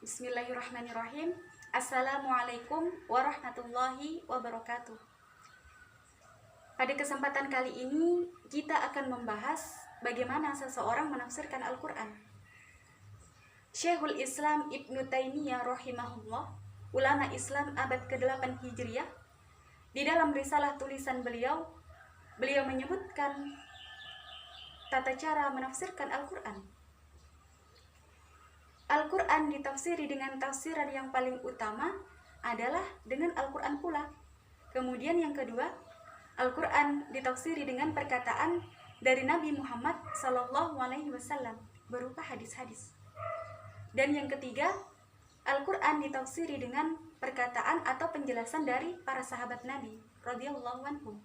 Bismillahirrahmanirrahim. Assalamualaikum warahmatullahi wabarakatuh. Pada kesempatan kali ini kita akan membahas bagaimana seseorang menafsirkan Al-Quran. Syekhul Islam Ibnu Taimiyah rahimahullah, ulama Islam abad ke-8 Hijriah, di dalam risalah tulisan beliau menyebutkan tata cara menafsirkan Al-Quran. Al-Quran ditafsiri dengan tafsiran yang paling utama adalah dengan Al-Quran pula. Kemudian yang kedua, Al-Quran ditafsiri dengan perkataan dari Nabi Muhammad SAW berupa hadis-hadis. Dan yang ketiga, Al-Quran ditafsiri dengan perkataan atau penjelasan dari para sahabat Nabi radhiyallahu anhum.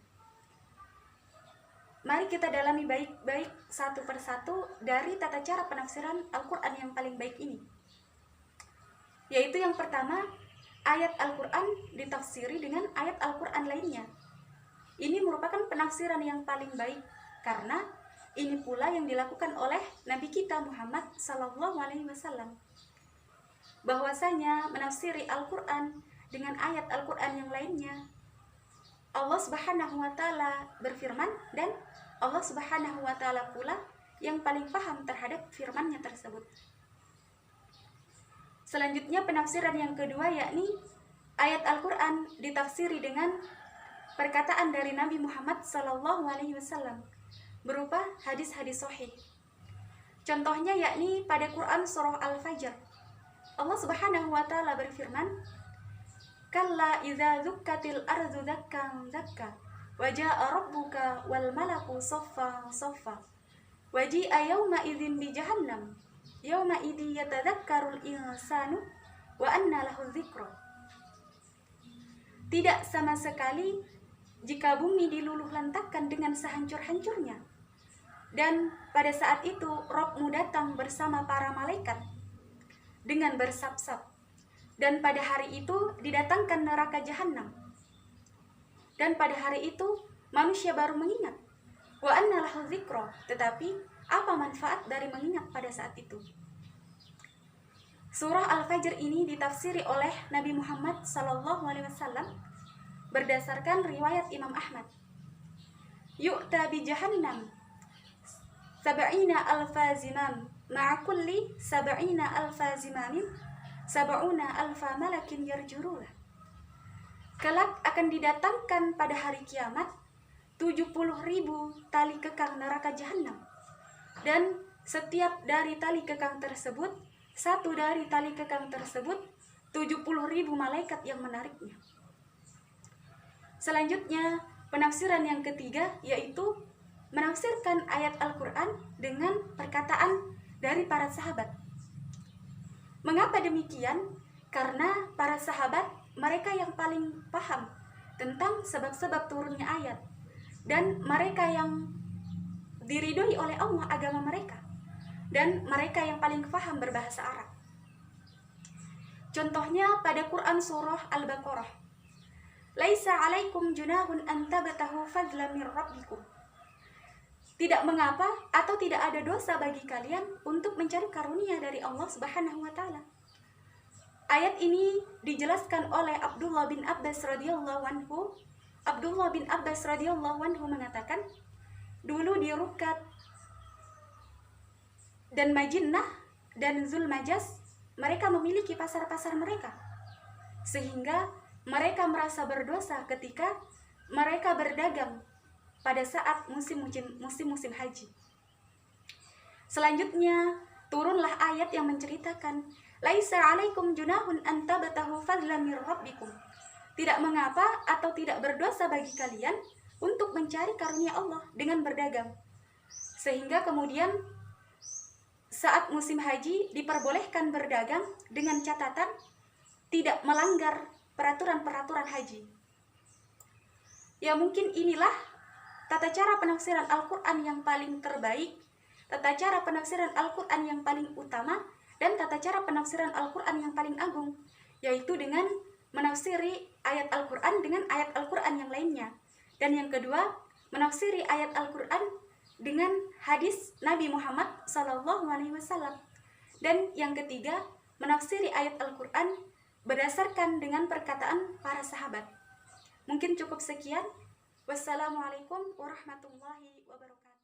Mari kita dalami baik-baik satu persatu dari tata cara penafsiran Al-Quran yang paling baik ini. Yaitu yang pertama, ayat Al-Quran ditafsiri dengan ayat Al-Quran lainnya. Ini merupakan penafsiran yang paling baik karena ini pula yang dilakukan oleh Nabi kita Muhammad SAW. Bahwasanya menafsiri Al-Quran dengan ayat Al-Quran yang lainnya, Allah Subhanahu wa Ta'ala berfirman, dan Allah Subhanahu wa Ta'ala pula yang paling paham terhadap firman-Nya tersebut. Selanjutnya penafsiran yang kedua, yakni ayat Al-Quran ditafsiri dengan perkataan dari Nabi Muhammad SAW berupa hadis-hadis sahih. Contohnya yakni pada Quran surah Al-Fajr, Allah Subhanahu wa Ta'ala berfirman, "Kalla idza dzukkatil ardu dzakkan dzakka wa jaa rabbuka wal malaku saffan saffa wa ji'a yawma idzin bi jahannam yawma idzi yatadzakkarul insanu wa anna lahu dzikra." Tidak sama sekali jika bumi diluluh lantakkan dengan sehancur-hancurnya, dan pada saat itu Rabb-mu datang bersama para malaikat dengan bersab-sab, dan pada hari itu didatangkan neraka jahanam. Dan pada hari itu manusia baru mengingat. Wa anna lahu dzikra, tetapi apa manfaat dari mengingat pada saat itu? Surah Al-Fajr ini ditafsiri oleh Nabi Muhammad SAW berdasarkan riwayat Imam Ahmad. Yu'ta bi jahannam sab'ina alfa zimam ma'a kulli sab'ina alfa zimamin sab'una alfa malakin yarjurulah. Kelak akan didatangkan pada hari kiamat 70.000 tali kekang neraka jahanam, dan setiap dari tali kekang tersebut, satu dari tali kekang tersebut 70.000 malaikat yang menariknya. Selanjutnya penafsiran yang ketiga, yaitu menafsirkan ayat Al-Quran dengan perkataan dari para sahabat. Mengapa demikian? Karena para sahabat mereka yang paling paham tentang sebab-sebab turunnya ayat, dan mereka yang diridhoi oleh Allah agama mereka, dan mereka yang paling paham berbahasa Arab. Contohnya pada Quran surah Al-Baqarah, "Laisa 'alaikum junahun an tabtahu fadlan min rabbikum." Tidak mengapa atau tidak ada dosa bagi kalian untuk mencari karunia dari Allah Subhanahu wa Ta'ala. Ayat ini dijelaskan oleh Abdullah bin Abbas radhiyallahu anhu. Abdullah bin Abbas radhiyallahu anhu mengatakan, dulu di Rukat dan Majinnah dan Zulmajas mereka memiliki pasar-pasar mereka, sehingga mereka merasa berdosa ketika mereka berdagang pada saat musim haji. Selanjutnya turunlah ayat yang menceritakan, "Laisa 'alaikum junahun an tabtahu fadlan min rabbikum." Tidak mengapa atau tidak berdosa bagi kalian untuk mencari karunia Allah dengan berdagang. Sehingga kemudian saat musim haji diperbolehkan berdagang dengan catatan tidak melanggar peraturan-peraturan haji. Ya, mungkin inilah tata cara penafsiran Al-Quran yang paling terbaik, tata cara penafsiran Al-Quran yang paling utama, dan tata cara penafsiran Al-Quran yang paling agung, yaitu dengan menafsiri ayat Al-Quran dengan ayat Al-Quran yang lainnya. Dan yang kedua, menafsiri ayat Al-Quran dengan hadis Nabi Muhammad SAW. Dan yang ketiga, menafsiri ayat Al-Quran berdasarkan dengan perkataan para sahabat. Mungkin cukup sekian. Wassalamualaikum warahmatullahi wabarakatuh.